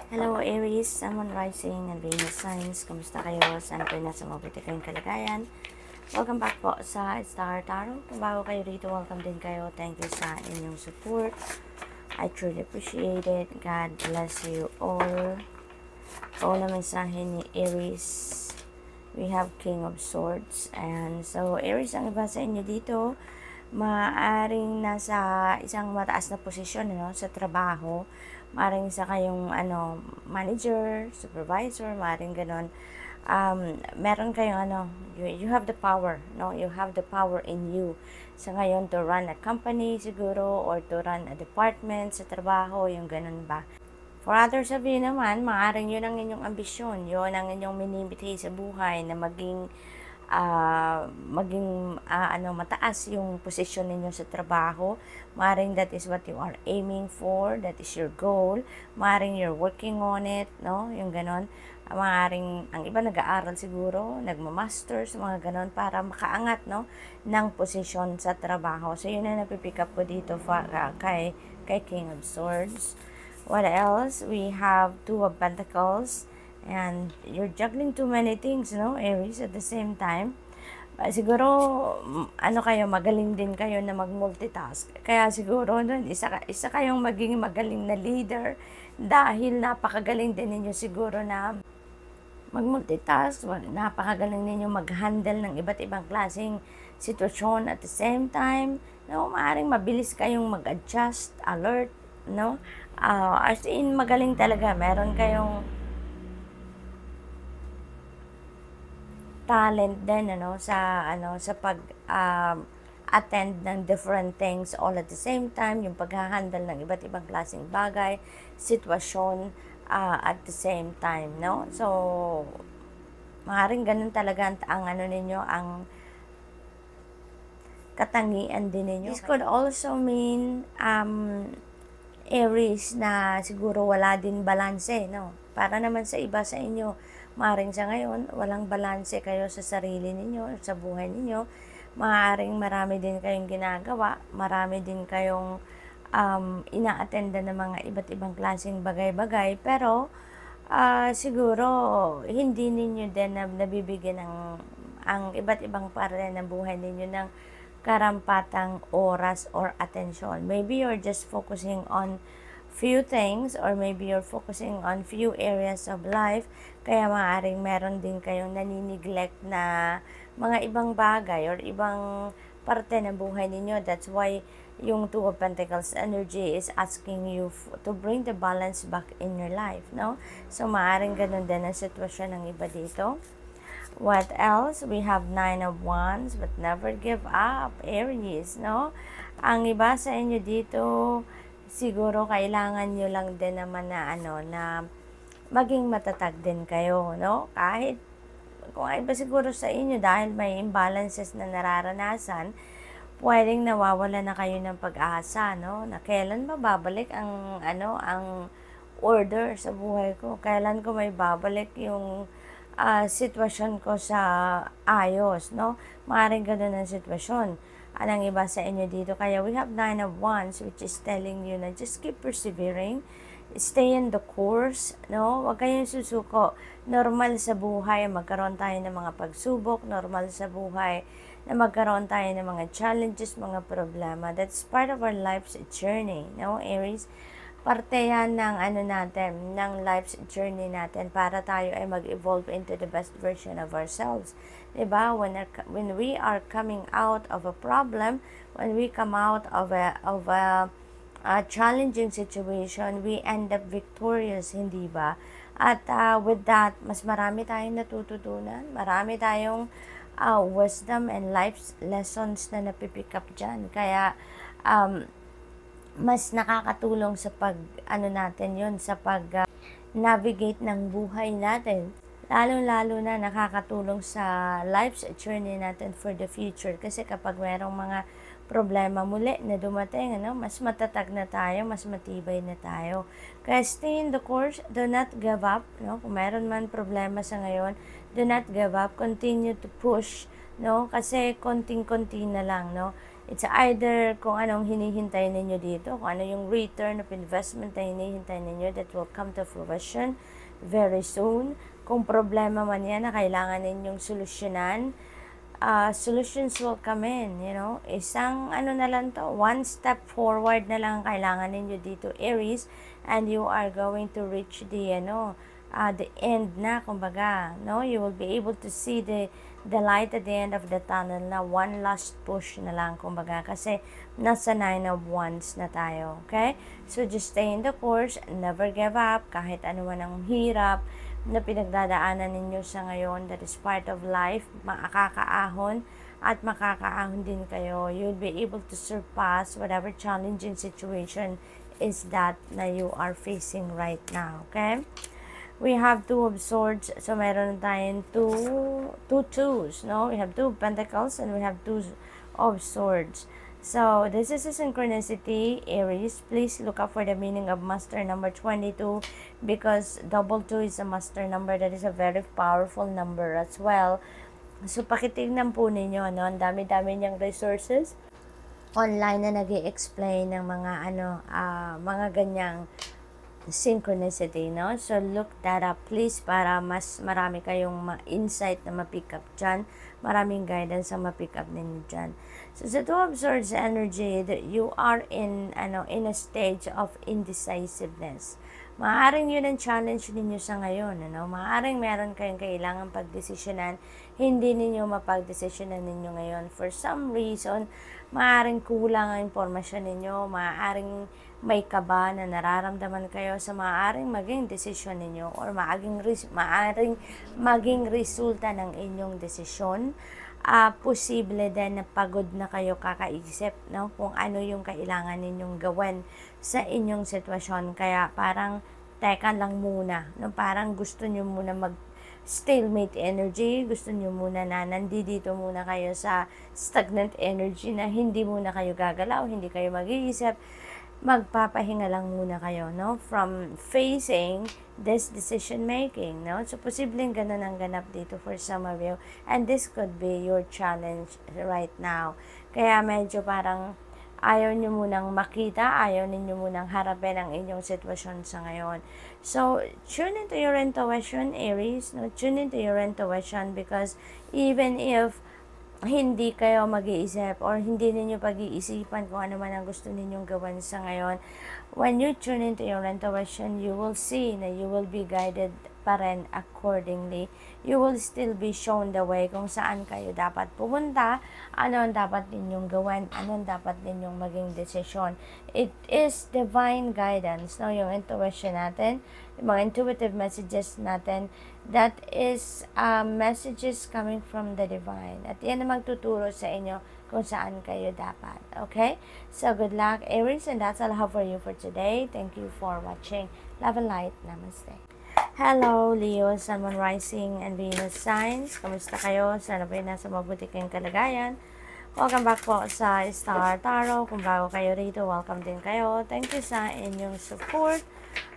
Hello Aries, Sun, Moon, Rising, and Venus Signs. Kumusta kayo? Sana po nasa mabuti kayong kalagayan. Welcome back po sa Star Tarot. Kung bago kayo rito, welcome din kayo. Thank you sa inyong support. I truly appreciate it. God bless you all. Ito na mensahe ni Aries. We have King of Swords. And so, Aries, ang iba sa inyo dito, maaring nasa isang mataas na posisyon sa trabaho. Maaring isa kayong manager, supervisor, maaring ganon. Meron kayong you have the power, you have the power in you sa ngayon to run a company siguro, or to run a department sa trabaho, yung ganon ba. For others of you naman, maaring yun ang inyong ambisyon, yun ang inyong minimithi sa buhay, na maging mataas yung posisyon ninyo sa trabaho. Maring that is what you are aiming for, that is your goal. Maring you're working on it, yung ganon. Maring ang iba nag-aaral siguro, nagma-masters, mga ganon, para makaangat ng posisyon sa trabaho. So yun na napipick up ko dito kay King of Swords. What else? We have Two of Pentacles. And you're juggling too many things, Aries, at the same time. Siguro, magaling din kayo na mag-multitask. Kaya siguro, isa kayong maging magaling na leader dahil napakagaling din ninyo siguro na mag-multitask. Napakagaling ninyo mag-handle ng iba't ibang klaseng sitwasyon at the same time. Maaaring mabilis kayong mag-adjust, alert, as in, magaling talaga. Meron kayong talent din sa pag attend ng different things all at the same time, yung paghahandle ng iba't ibang klaseng bagay, sitwasyon at the same time, so maaaring ganun talaga ang ninyo, ang katangian din ninyo. This could also mean Aries na siguro wala din balanse, para naman sa iba sa inyo, maaaring sa ngayon, walang balanse kayo sa sarili ninyo, sa buhay ninyo. Maaaring marami din kayong ginagawa, marami din kayong ina-attenda ng mga iba't ibang klaseng bagay-bagay, pero siguro hindi ninyo din nabibigyan ang iba't ibang parte ng buhay ninyo ng karampatang oras or atensyon. Maybe you're just focusing on few things, or maybe you're focusing on few areas of life, kaya maaaring meron din kayong nanineglect na mga ibang bagay or ibang parte ng buhay ninyo. That's why yung Two of Pentacles energy is asking you to bring the balance back in your life, So maaaring ganun din ang sitwasyon ng iba dito. What else? We have Nine of Wands, but never give up, Aries, Ang iba sa inyo dito, siguro kailangan nyo lang din naman na maging matatag din kayo, Kahit kung iba siguro sa inyo, dahil may imbalances na nararanasan, pwedeng nawawala na kayo ng pag-asa, na kailan mababalik ang order sa buhay ko, kailan ko may babalik yung sitwasyon ko sa ayos, Maaaring ganun ang sitwasyon ang iba sa inyo dito. Kaya we have Nine of Wands, which is telling you na just keep persevering, stay in the course, Huwag kayong susuko. Normal sa buhay magkaroon tayo ng mga pagsubok, normal sa buhay na magkaroon tayo ng mga challenges, mga problema. That's part of our life's journey, Aries? Parte yan ng ng life's journey natin, para tayo ay mag-evolve into the best version of ourselves. Diba? When we are coming out of a problem, when we come out of a challenging situation, we end up victorious, hindi ba? At with that, mas marami tayong natututunan, marami tayong wisdom and life lessons na napipick up dyan. Kaya, mas nakakatulong sa sa pag-navigate ng buhay natin. Lalong-lalo na nakakatulong sa life's journey natin for the future. Kasi kapag mayroong mga problema muli na dumating, mas matatag na tayo, mas matibay na tayo. Kaya stay in the course, do not give up, Kung mayroon man problema sa ngayon, do not give up, continue to push, Kasi konting-konti na lang, It's either kung anong hinihintay ninyo dito, kung ano yung return of investment na hinihintay ninyo that will come to fruition very soon. Kung problema man yan na kailangan ninyong solusyonan, solutions will come in, Isang na lang to, one step forward na lang kailangan ninyo dito, Aries, and you are going to reach the end na, kumbaga, no? You will be able to see the light at the end of the tunnel na one last push na lang, kumbaga, kasi nasa 9 of Wands na tayo, okay? So, just stay in the course, never give up, kahit ano man ang hirap na pinagdadaanan ninyo sa ngayon, that is part of life, makakaahon at makakaahon din kayo. You'll be able to surpass whatever challenging situation is that na you are facing right now, okay? We have Two of Swords, so meron tayong two twos, no? We have Two of Pentacles and we have Two of Swords. So, this is a synchronicity, Aries. Please look up for the meaning of master number 22 because double 2 is a master number that is a very powerful number as well. So, pakitignan po ninyo, no? Ang dami-dami niyang resources online na nag-i-explain ng mga ganyang synchronicity, no? So, look that up, please, para mas marami kayong insight na ma-pick up dyan. Maraming guidance na ma-pick up ninyo dyan. So, sa Two of Swords energy, that you are in a stage of indecisiveness. Maaaring yun ang challenge ninyo sa ngayon, Maaaring meron kayong kailangan pagdesisyonan, hindi ninyo mapagdesisyonan ninyo ngayon. For some reason, maaaring kulang ang impormasyon ninyo, maaaring may kaba na nararamdaman kayo sa maaaring maging desisyon ninyo or maaaring maging resulta ng inyong desisyon. Posible din na pagod na kayo kakaisip, no? Kung ano yung kailangan ninyong gawin sa inyong sitwasyon. Kaya parang teka lang muna, no? Parang gusto nyo muna stalemate energy, gusto nyo muna na nandito muna kayo sa stagnant energy na hindi muna kayo gagalaw, hindi kayo mag-iisip, magpapahinga lang muna kayo, no? From facing this decision making, no? So, posibleng ganun ang ganap dito for some of you. And this could be your challenge right now. Kaya medyo parang ayaw nyo munang makita, ayaw ninyo munang harapin ang inyong sitwasyon sa ngayon. So, tune into your intuition, Aries, no? Tune into your intuition because even if hindi kayo mag-iisip or hindi ninyo pag-iisipan kung ano man ang gusto ninyong gawin sa ngayon, when you tune into your intuition, you will see na you will be guided pa rin accordingly. You will still be shown the way kung saan kayo dapat pumunta, ano ang dapat ninyong gawin, ano ang dapat ninyong maging desisyon. It is divine guidance, no? Yung intuition natin, yung mga intuitive messages natin, that is messages coming from the divine. At yan ang magtuturo sa inyo kung saan kayo dapat. Okay? So, good luck, Aries, and that's all I have for you for today. Thank you for watching. Love and light. Namaste. Hello, Leo, Sun, Moon, Rising, and Venus signs. Kamusta kayo? Sana po nasa mabuti kayong kalagayan. Welcome back po sa Star Tarot. Kung bago kayo rito, welcome din kayo. Thank you sa inyong support.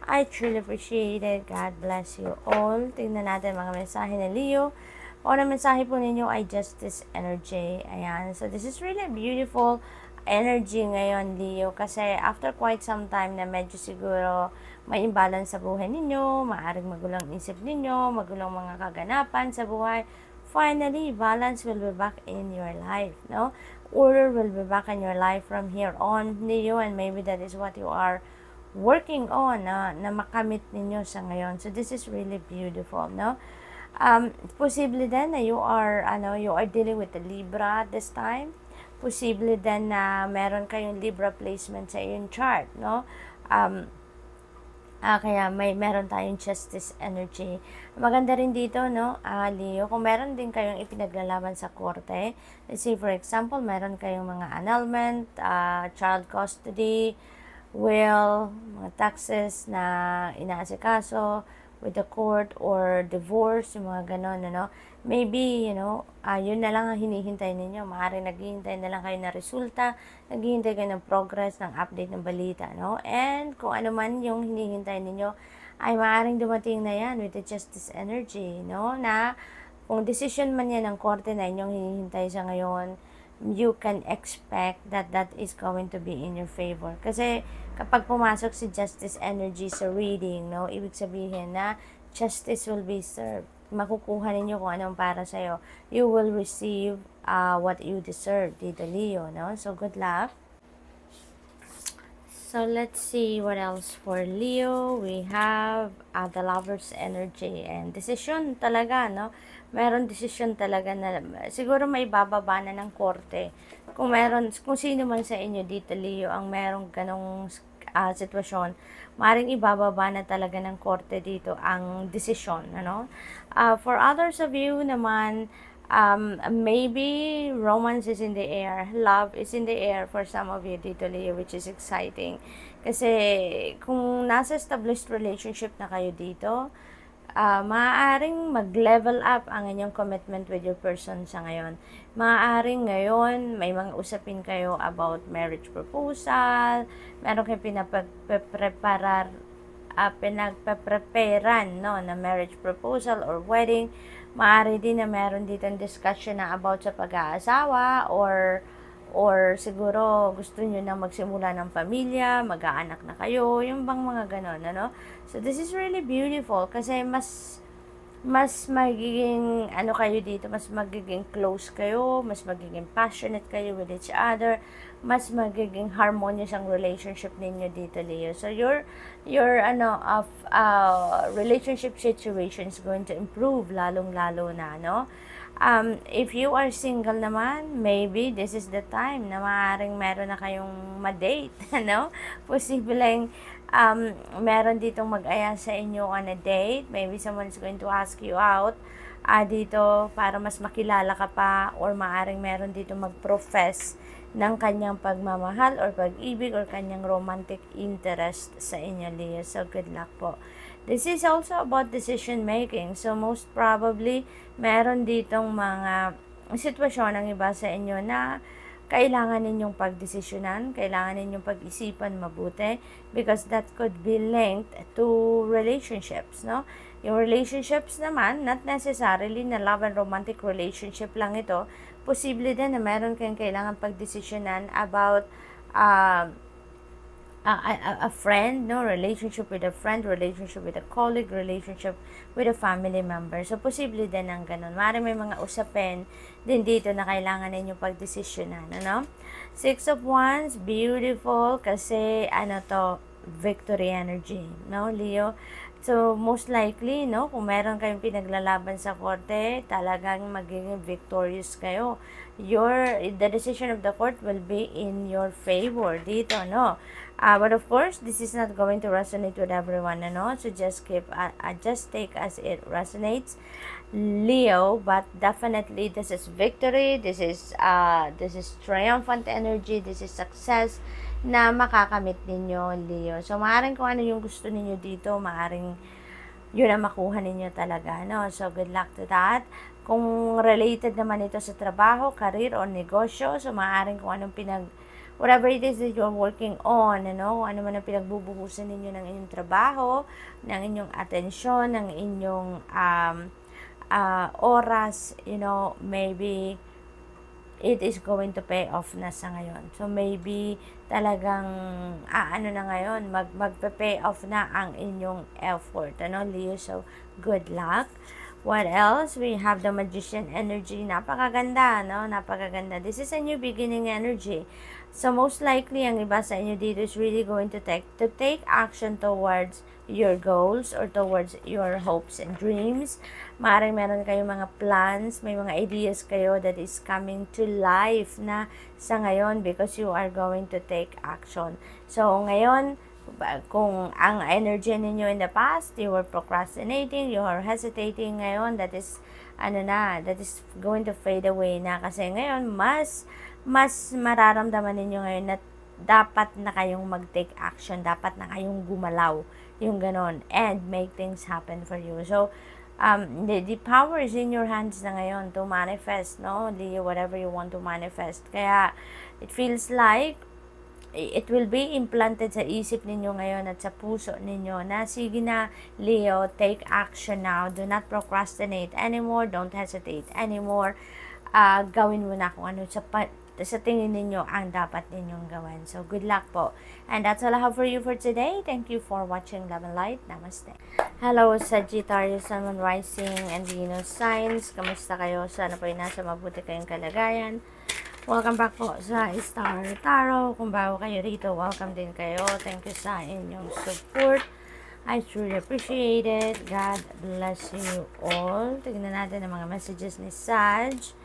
I truly appreciate it. God bless you all. Tingnan natin mga mensahe ni Leo. Kung ang mensahe po ninyo ay justice energy. Ayan. So, this is really beautiful energy ngayon, Leo. Kasi after quite some time na medyo siguro may imbalance sa buhay ninyo, maaaring magulang isip ninyo, magulang mga kaganapan sa buhay, finally, balance will be back in your life, no? Order will be back in your life from here on, Leo, and maybe that is what you are working on, na makamit ninyo sa ngayon. So, this is really beautiful, no? Posible din na you are dealing with the Libra this time. Posible din na meron kayong Libra placement sa iyong chart, no? Kaya meron tayong justice energy. Maganda rin dito, no, Leo, kung meron din kayong ipinaglalaban sa korte, let's say for example, meron kayong mga annulment, child custody, will, mga taxes na inaasikaso with the court, or divorce, yung mga ganon, maybe, yun na lang ang hinihintay ninyo. Maaaring naghihintay na lang kayo na resulta, naghihintay kayo ng progress, ng update ng balita, no? And kung ano man yung hinihintay ninyo, ay maaaring dumating na yan with the justice energy, no? Na kung decision man yan ng korte na inyong hinihintay sa ngayon, you can expect that that is going to be in your favor. Kasi kapag pumasok si justice energy sa reading, no, ibig sabihin na justice will be served. Makukuha ninyo kung anong para sa'yo. You will receive what you deserve, dito Leo, no? So, good luck. So, let's see what else for Leo. We have the Lover's energy and decision talaga, no? Meron decision talaga na siguro may bababa na ng korte. Kung sino man sa inyo dito, Leo, ang merong ganong sitwasyon, maaaring ibababa na talaga ng korte dito ang desisyon, ano? For others of you naman, maybe romance is in the air, love is in the air for some of you dito, Leo, which is exciting. Kasi kung nasa established relationship na kayo dito, maaaring mag-level up ang inyong commitment with your person sa ngayon. Maaaring ngayon, may mga usapin kayo about marriage proposal, meron kayong pinagpapreparan, no, na marriage proposal or wedding. Maaari din na meron dito discussion na about sa pag-aasawa or siguro gusto nyo na magsimula ng pamilya, mag-aanak na kayo, yung bang mga ganon, ano? So, this is really beautiful kasi mas magiging ano kayo dito, mas magiging close kayo, mas magiging passionate kayo with each other, mas magiging harmonious ang relationship ninyo dito, Leo. So your relationship situation is going to improve lalong-lalo na, no? If you are single naman, maybe this is the time na maaaring meron na kayong ma-date, no? Posibleng meron ditong mag-aya sa inyo on a date. Maybe someone is going to ask you out dito para mas makilala ka pa, or maaaring meron dito mag-profess ng kanyang pagmamahal or pag-ibig or kanyang romantic interest sa inyo, Leo. So, good luck po. This is also about decision making. So, most probably, meron ditong mga sitwasyon ng iba sa inyo na kailangan ninyong pagdesisyonan, kailangan ninyong pag-isipan mabuti, because that could be linked to relationships, no? Yung relationships naman, not necessarily na love and romantic relationship lang ito. Posible din na meron kayong kailangan pagdesisyonan about a friend, no? Relationship with a friend, relationship with a colleague, relationship with a family member. So, posible din ang ganun. Maaaring may mga usapin din dito na kailangan ninyong pagdesisyonan, ano? Six of Wands, beautiful, kasi, victory energy, no, Leo? So, most likely, no, kung meron kayong pinaglalaban sa korte, talagang magiging victorious kayo. The decision of the court will be in your favor dito, no? But of course, this is not going to resonate with everyone, no? So, just take as it resonates, Leo. But definitely, this is victory. This is triumphant energy. This is success na makakamit ninyo, Leo. So, maaaring kung ano yung gusto ninyo dito, maaaring yun ang makuha ninyo talaga, no? So, good luck to that. Kung related naman ito sa trabaho, career, o negosyo, so maaaring kung anong whatever it is that you're working on, ano, kung ano man ang pinagbubuhusan ninyo ng inyong trabaho, ng inyong atensyon, ng inyong oras, maybe it is going to pay off na sa ngayon. So, maybe talagang, na ngayon, magpe-pay off na ang inyong effort, ano, Leo? So, good luck. What else? We have the Magician energy. Napakaganda, no? Napakaganda. This is a new beginning energy. So, most likely, ang iba sa inyo dito is really going to take action towards your goals or towards your hopes and dreams. Maaaring meron kayong mga plans, may mga ideas kayo that is coming to life na sa ngayon because you are going to take action. So, ngayon, kung ang energy ninyo in the past, you were procrastinating, you are hesitating ngayon, that is going to fade away na, kasi ngayon, mas mararamdaman ninyo ngayon na dapat na kayong mag-take action, dapat na kayong gumalaw, yung ganon, and make things happen for you. So, the power is in your hands na ngayon to manifest, no, Leo, whatever you want to manifest. Kaya, it feels like it will be implanted sa isip ninyo ngayon at sa puso ninyo na sige na, Leo, take action now. Do not procrastinate anymore. Don't hesitate anymore. Gawin mo na kung ano sa tingin ninyo ang dapat ninyong gawin. So, good luck po. And that's all I have for you for today. Thank you for watching Love and Light. Namaste. Hello, Sagittarius, Sun, Moon, Rising, and Venus signs. Kamusta kayo? Sana po ay nasa mabuti kayong kalagayan. Welcome back po sa Star Tarot. Kung bago kayo rito, welcome din kayo. Thank you sa inyong support. I truly appreciate it. God bless you all. Tignan natin ang mga messages ni Sag.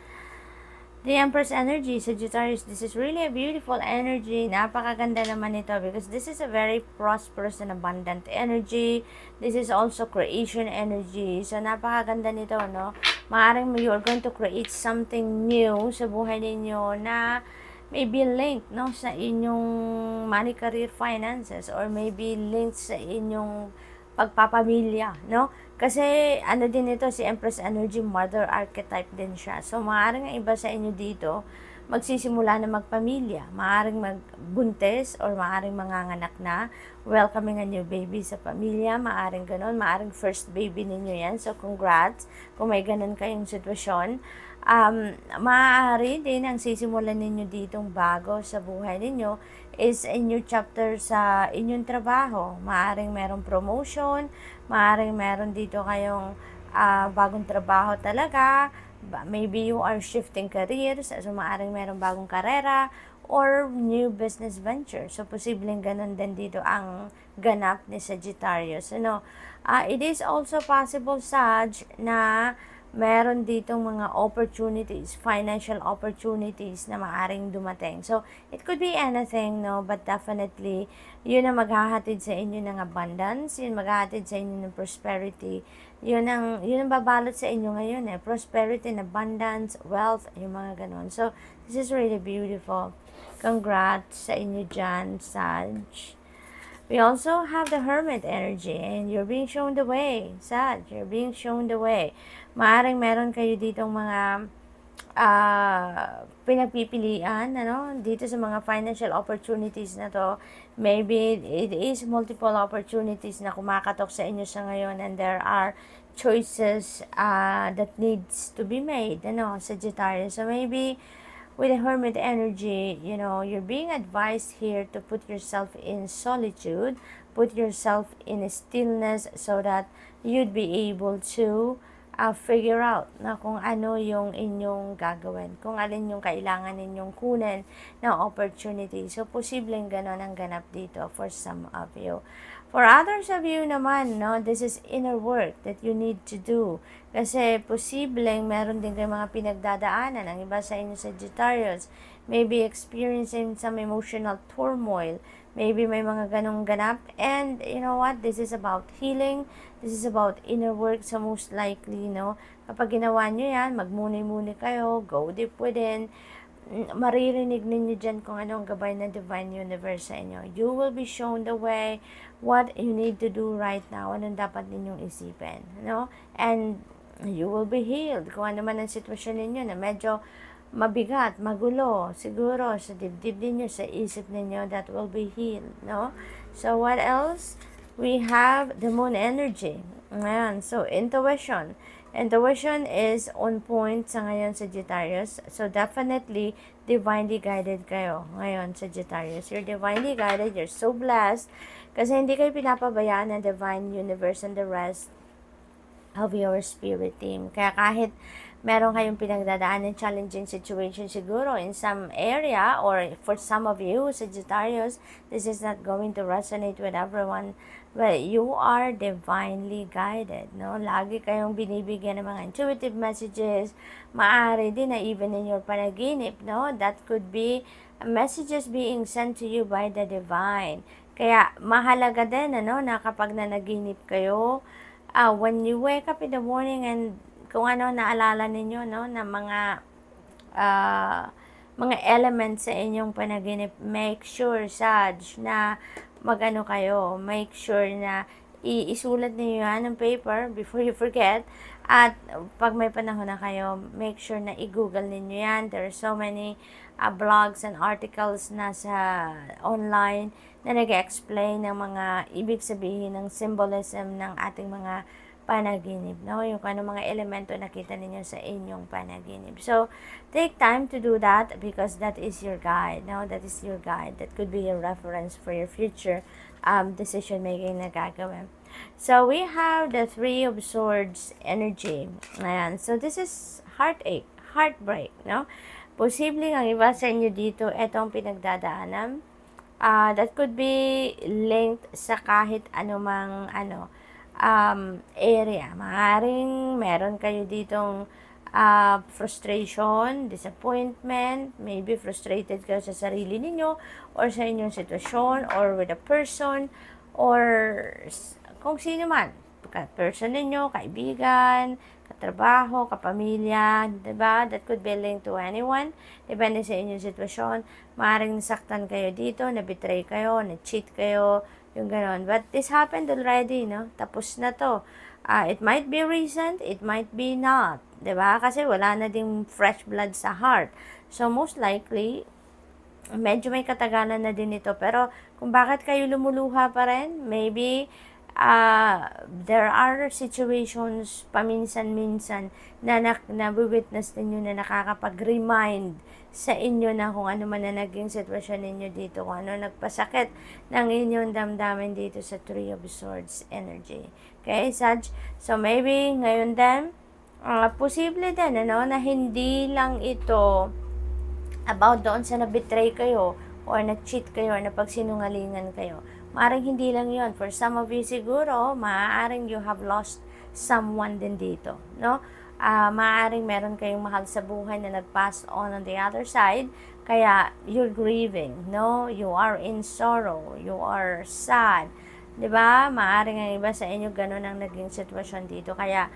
The Empress energy, Sagittarius, this is really a beautiful energy. Napakaganda naman ito because this is a very prosperous and abundant energy. This is also creation energy. So, napakaganda nito, no? Maaring you are going to create something new sa buhay ninyo na maybe linked, no, sa inyong money, career, finances, or maybe linked sa inyong pagpapamilya, no? Kasi ano din ito, si Empress energy, mother archetype din siya. So maaaring ang iba sa inyo dito magsisimula na magpamilya, maaaring magbuntis or maaaring manganganak na, welcoming a new baby sa pamilya, maaaring ganon, maaaring first baby ninyo yan. So congrats kung may ganon kayong sitwasyon. Maaari din ang sisimulan ninyo ditong bago sa buhay ninyo is a new chapter sa inyong trabaho. Maaring merong promotion, maaring meron dito kayong bagong trabaho talaga, maybe you are shifting careers, so maaring merong bagong karera or new business venture. So posibleng ganun din dito ang ganap ni Sagittarius. It is also possible, Sag, na meron ditong mga opportunities, financial opportunities na maaring dumating. So, it could be anything, no? But definitely, yun ang maghahatid sa inyo ng abundance, yun maghahatid sa inyo ng prosperity. Yun ang babalot sa inyo ngayon, prosperity and abundance, wealth, yung mga ganun. So, this is really beautiful. Congrats sa inyo dyan, Sag. We also have the Hermit energy, and you're being shown the way, Sag. You're being shown the way. Maaring meron kayo ditong mga pinagpipilian, dito sa mga financial opportunities na to. Maybe it is multiple opportunities na kumakatok sa inyo sa ngayon, and there are choices that needs to be made, Sagittarius. So maybe with the Hermit energy, you're being advised here to put yourself in solitude, put yourself in stillness so that you'd be able to figure out na kung ano yung inyong gagawin, kung alin yung kailangan ninyong kunin na opportunity. So, posibleng ganon ang ganap dito for some of you. For others of you naman, this is inner work that you need to do. Kasi posibleng meron din kayong mga pinagdadaanan. Ang iba sa inyo, Sagittarius, maybe experiencing some emotional turmoil. Maybe may mga ganong ganap. And you know what? This is about healing. This is about inner work. So most likely, kapag ginawa nyo yan, magmuni-muni kayo, go deep within, maririnig ninyo dyan kung anong gabay ng Divine Universe sa inyo. You will be shown the way, what you need to do right now, anong dapat ninyong isipin, And you will be healed. Kung ano man ang sitwasyon ninyo na medyo mabigat, magulo, siguro sa dibdib ninyo, sa isip ninyo, that will be healed, So what else? We have the Moon energy. Ayan, so intuition. Intuition is on point sa ngayon, Sagittarius. So definitely, divinely guided kayo ngayon, Sagittarius. You're divinely guided. You're so blessed. Kasi hindi kayo pinapabayaan ng Divine Universe and the rest of your spirit team. Kaya kahit meron kayong pinagdadaanan challenging situation siguro in some area, or for some of you, Sagittarius, this is not going to resonate with everyone, but you are divinely guided, Lagi kayong binibigyan ng mga intuitive messages, maaari din na even in your panaginip, That could be messages being sent to you by the divine. Kaya mahalaga din, na kapag nanaginip kayo, when you wake up in the morning and kung ano naalala ninyo, na mga elements sa inyong panaginip, make sure, Sag, na magano kayo, make sure na isulat niyo yan ng paper before you forget. At pag may panahon na kayo, make sure na i-google ninyo yan. There are so many blogs and articles na sa online na nag-explain ng mga ibig sabihin ng symbolism ng ating mga panaginip, no? Yung kung ano mga elemento nakita ninyo sa inyong panaginip. So, take time to do that because that is your guide, no? That is your guide. That could be your reference for your future decision making na gagawin. So, we have the Three of Swords energy. Ayan. So, this is heartache, heartbreak, no? Posibleng ang iba sa inyo dito, etong pinagdadaanan. That could be linked sa kahit anumang area. Maaaring meron kayo ditong frustration, disappointment, maybe frustrated kayo sa sarili ninyo or sa inyong sitwasyon or with a person or kung sino man. Person ninyo, kaibigan, katrabaho, kapamilya, diba? That could be linked to anyone. Depende sa inyong sitwasyon. Maaaring nasaktan kayo dito, na-betray kayo, na-cheat kayo, yung ganon. But this happened already, no? Tapos na to. It might be recent, it might be not. Diba? Kasi wala na ding fresh blood sa heart. So, most likely, medyo may katagalan na din ito. Pero, kung bakit kayo lumuluha pa rin, maybe, there are situations paminsan-minsan na witness ninyo na nakakapag-remind sa inyo na kung ano man na naging sitwasyon ninyo dito, kung ano nagpasakit ng inyong damdamin dito sa Three of Swords energy. Okay, Sag? So, maybe ngayon din, posible din, na hindi lang ito about doon sa na-betray kayo or na-cheat kayo or napagsinungalingan kayo. Maaaring hindi lang yon. For some of you siguro, maaaring you have lost someone din dito, no? Maaaring meron kayong mahal sa buhay na nag-pass on the other side, kaya you're grieving, no? You are in sorrow, you are sad, di ba? Maaaring ang iba sa inyo ganun ang naging sitwasyon dito, kaya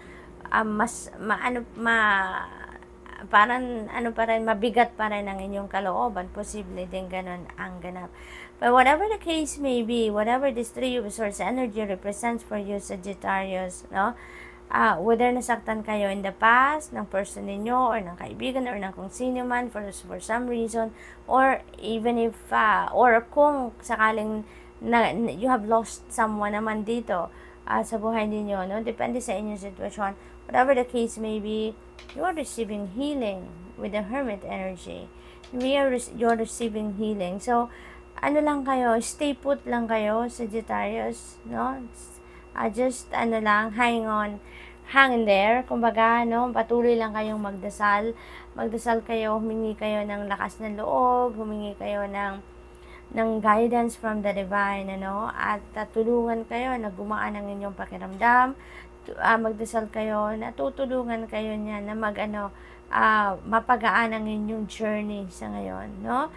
parang pa rin, mabigat pa rin ang inyong kalooban, posible din ganun ang ganap. But whatever the case may be, whatever this Three of Swords energy represents for you, Sagittarius, no? Whether nasaktan kayo in the past, ng person ninyo, or ng kaibigan, or ng kung sino man, for some reason, or even if, or kung sakaling you have lost someone naman dito, sa buhay ninyo, no? Depende sa inyong sitwasyon. Whatever the case may be, you are receiving healing with the Hermit energy. You're receiving healing. So, ano lang kayo, stay put lang kayo, Sagittarius, no? Just, hang on, hang in there, kumbaga, no? Patuloy lang kayong magdasal kayo, humingi kayo ng lakas ng loob, humingi kayo ng guidance from the divine, at tulungan kayo na gumaan ang inyong pakiramdam, magdasal kayo, natutulungan kayo niya na mapagaan ang inyong journey sa ngayon, no?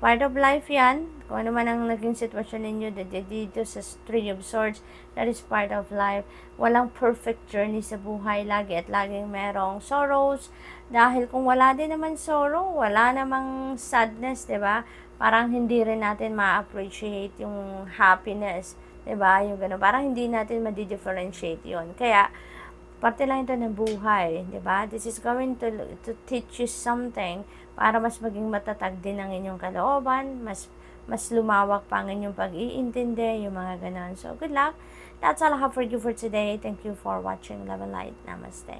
Part of life yan. Kung ano man ang naging sitwasyon ninyo dito sa Three of Swords, that is part of life. Walang perfect journey sa buhay lagi at laging merong sorrows. Dahil kung wala din naman sorrow, wala namang sadness, diba? Parang hindi rin natin ma-appreciate yung happiness, diba? Yung gano'n. Parang hindi natin ma-differentiate yun. Kaya, parte lang ito ng buhay, diba? This is going to teach you something para mas maging matatag din ang inyong kalooban, mas lumawak pa ang inyong pag-iintindi, yung mga ganon. So, good luck. That's all I have for you for today. Thank you for watching. Love and light. Namaste.